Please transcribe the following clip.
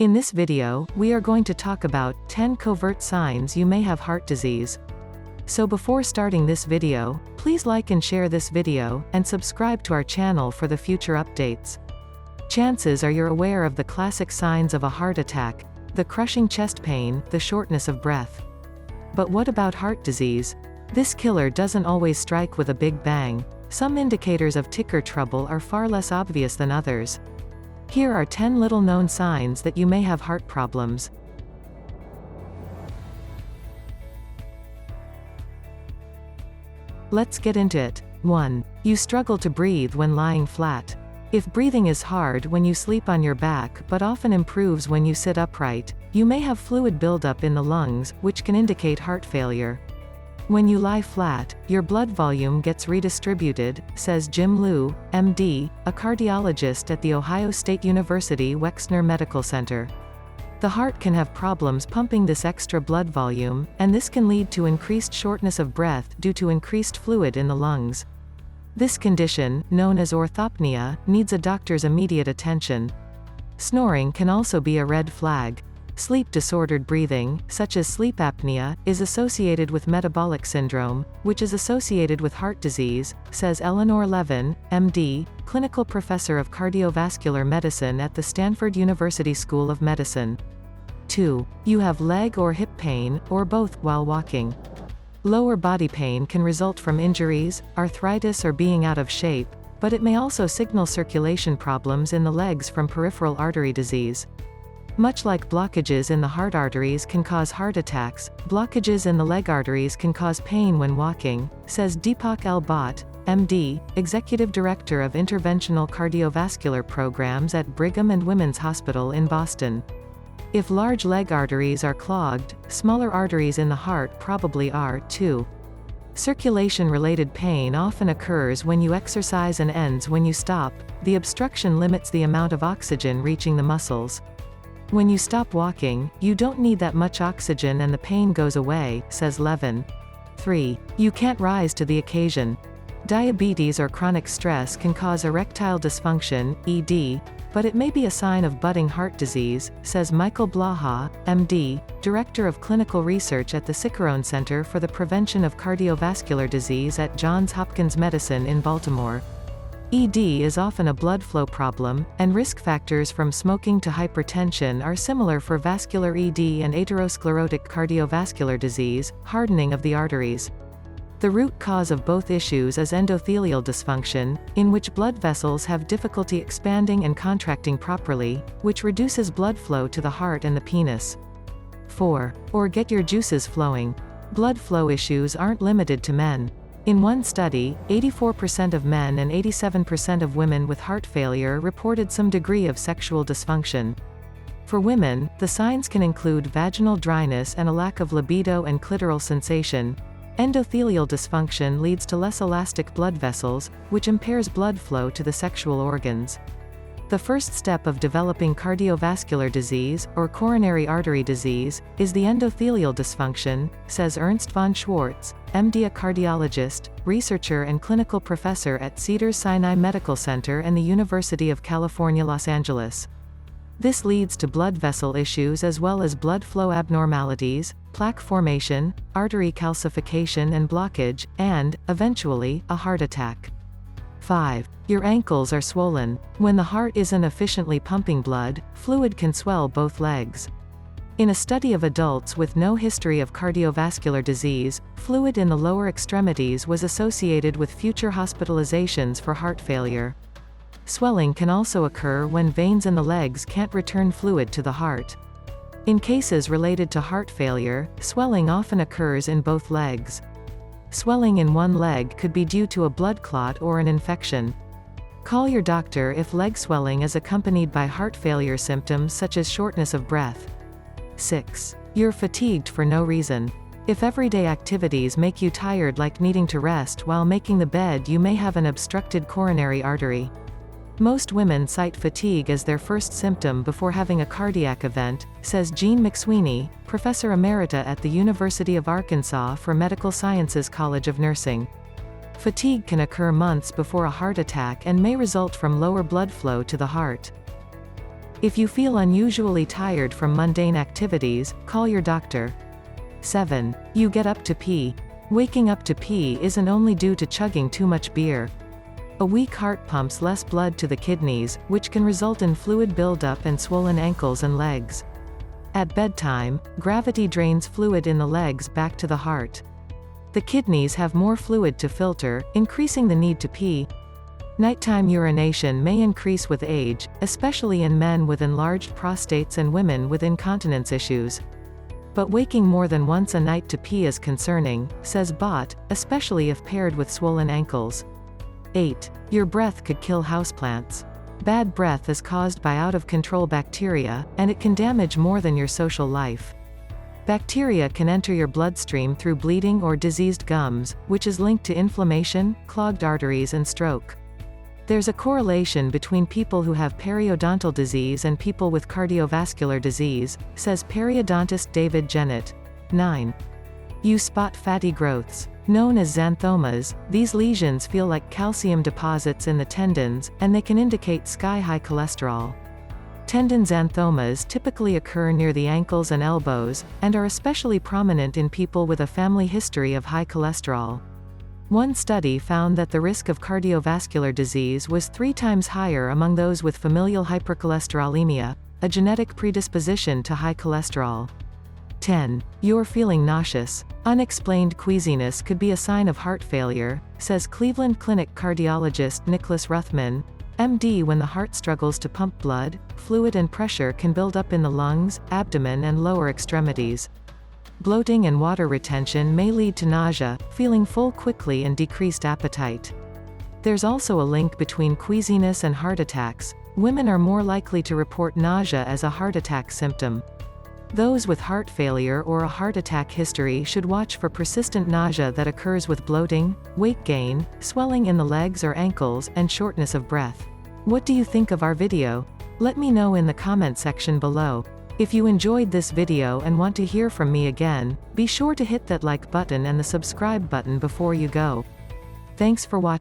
In this video, we are going to talk about 10 covert signs you may have heart disease. So before starting this video, please like and share this video, and subscribe to our channel for the future updates. Chances are you're aware of the classic signs of a heart attack: the crushing chest pain, the shortness of breath. But what about heart disease? This killer doesn't always strike with a big bang. Some indicators of ticker trouble are far less obvious than others. Here are 10 little-known signs that you may have heart problems. Let's get into it. 1. You struggle to breathe when lying flat. If breathing is hard when you sleep on your back but often improves when you sit upright, you may have fluid buildup in the lungs, which can indicate heart failure. When you lie flat, your blood volume gets redistributed, says Jim Liu, MD, a cardiologist at The Ohio State University Wexner Medical Center. The heart can have problems pumping this extra blood volume, and this can lead to increased shortness of breath due to increased fluid in the lungs. This condition, known as orthopnea, needs a doctor's immediate attention. Snoring can also be a red flag. Sleep-disordered breathing, such as sleep apnea, is associated with metabolic syndrome, which is associated with heart disease, says Eleanor Levin, MD, clinical professor of cardiovascular medicine at the Stanford University School of Medicine. 2. You have leg or hip pain, or both, while walking. Lower body pain can result from injuries, arthritis, or being out of shape, but it may also signal circulation problems in the legs from peripheral artery disease. Much like blockages in the heart arteries can cause heart attacks, blockages in the leg arteries can cause pain when walking, says Deepak L. Bhatt, MD, Executive Director of Interventional Cardiovascular Programs at Brigham and Women's Hospital in Boston. If large leg arteries are clogged, smaller arteries in the heart probably are, too. Circulation-related pain often occurs when you exercise and ends when you stop. The obstruction limits the amount of oxygen reaching the muscles. When you stop walking, you don't need that much oxygen and the pain goes away, says Levin. 3. You can't rise to the occasion. Diabetes or chronic stress can cause erectile dysfunction, ED, but it may be a sign of budding heart disease, says Michael Blaha, MD, Director of Clinical Research at the Cicerone Center for the Prevention of Cardiovascular Disease at Johns Hopkins Medicine in Baltimore. ED is often a blood flow problem, and risk factors from smoking to hypertension are similar for vascular ED and atherosclerotic cardiovascular disease, hardening of the arteries. The root cause of both issues is endothelial dysfunction, in which blood vessels have difficulty expanding and contracting properly, which reduces blood flow to the heart and the penis. 4. Or get your juices flowing. Blood flow issues aren't limited to men. In one study, 84% of men and 87% of women with heart failure reported some degree of sexual dysfunction. For women, the signs can include vaginal dryness and a lack of libido and clitoral sensation. Endothelial dysfunction leads to less elastic blood vessels, which impairs blood flow to the sexual organs. The first step of developing cardiovascular disease, or coronary artery disease, is the endothelial dysfunction, says Ernst von Schwartz, MD, a cardiologist, researcher and clinical professor at Cedars-Sinai Medical Center and the University of California, Los Angeles. This leads to blood vessel issues as well as blood flow abnormalities, plaque formation, artery calcification and blockage, and, eventually, a heart attack. 5. Your ankles are swollen. When the heart isn't efficiently pumping blood, fluid can swell both legs. In a study of adults with no history of cardiovascular disease, fluid in the lower extremities was associated with future hospitalizations for heart failure. Swelling can also occur when veins in the legs can't return fluid to the heart. In cases related to heart failure, swelling often occurs in both legs. Swelling in one leg could be due to a blood clot or an infection. Call your doctor if leg swelling is accompanied by heart failure symptoms such as shortness of breath. 6. You're fatigued for no reason. If everyday activities make you tired, like needing to rest while making the bed, you may have an obstructed coronary artery. Most women cite fatigue as their first symptom before having a cardiac event, says Jean McSweeney, professor emerita at the University of Arkansas for Medical Sciences College of Nursing. Fatigue can occur months before a heart attack and may result from lower blood flow to the heart. If you feel unusually tired from mundane activities, call your doctor. 7. You get up to pee. Waking up to pee isn't only due to chugging too much beer. A weak heart pumps less blood to the kidneys, which can result in fluid buildup and swollen ankles and legs. At bedtime, gravity drains fluid in the legs back to the heart. The kidneys have more fluid to filter, increasing the need to pee. Nighttime urination may increase with age, especially in men with enlarged prostates and women with incontinence issues. But waking more than once a night to pee is concerning, says Bott, especially if paired with swollen ankles. 8. Your breath could kill houseplants. Bad breath is caused by out-of-control bacteria, and it can damage more than your social life. Bacteria can enter your bloodstream through bleeding or diseased gums, which is linked to inflammation, clogged arteries and stroke. There's a correlation between people who have periodontal disease and people with cardiovascular disease, says periodontist David Jennett. 9. You spot fatty growths. Known as xanthomas, these lesions feel like calcium deposits in the tendons, and they can indicate sky-high cholesterol. Tendon xanthomas typically occur near the ankles and elbows, and are especially prominent in people with a family history of high cholesterol. One study found that the risk of cardiovascular disease was 3 times higher among those with familial hypercholesterolemia, a genetic predisposition to high cholesterol. 10. You're feeling nauseous. Unexplained queasiness could be a sign of heart failure, says Cleveland Clinic cardiologist Nicholas Ruthman, MD. When the heart struggles to pump blood, fluid and pressure can build up in the lungs, abdomen and lower extremities. Bloating and water retention may lead to nausea, feeling full quickly and decreased appetite. There's also a link between queasiness and heart attacks. Women are more likely to report nausea as a heart attack symptom. Those with heart failure or a heart attack history should watch for persistent nausea that occurs with bloating, weight gain, swelling in the legs or ankles, and shortness of breath. What do you think of our video? Let me know in the comment section below. If you enjoyed this video and want to hear from me again, be sure to hit that like button and the subscribe button before you go. Thanks for watching.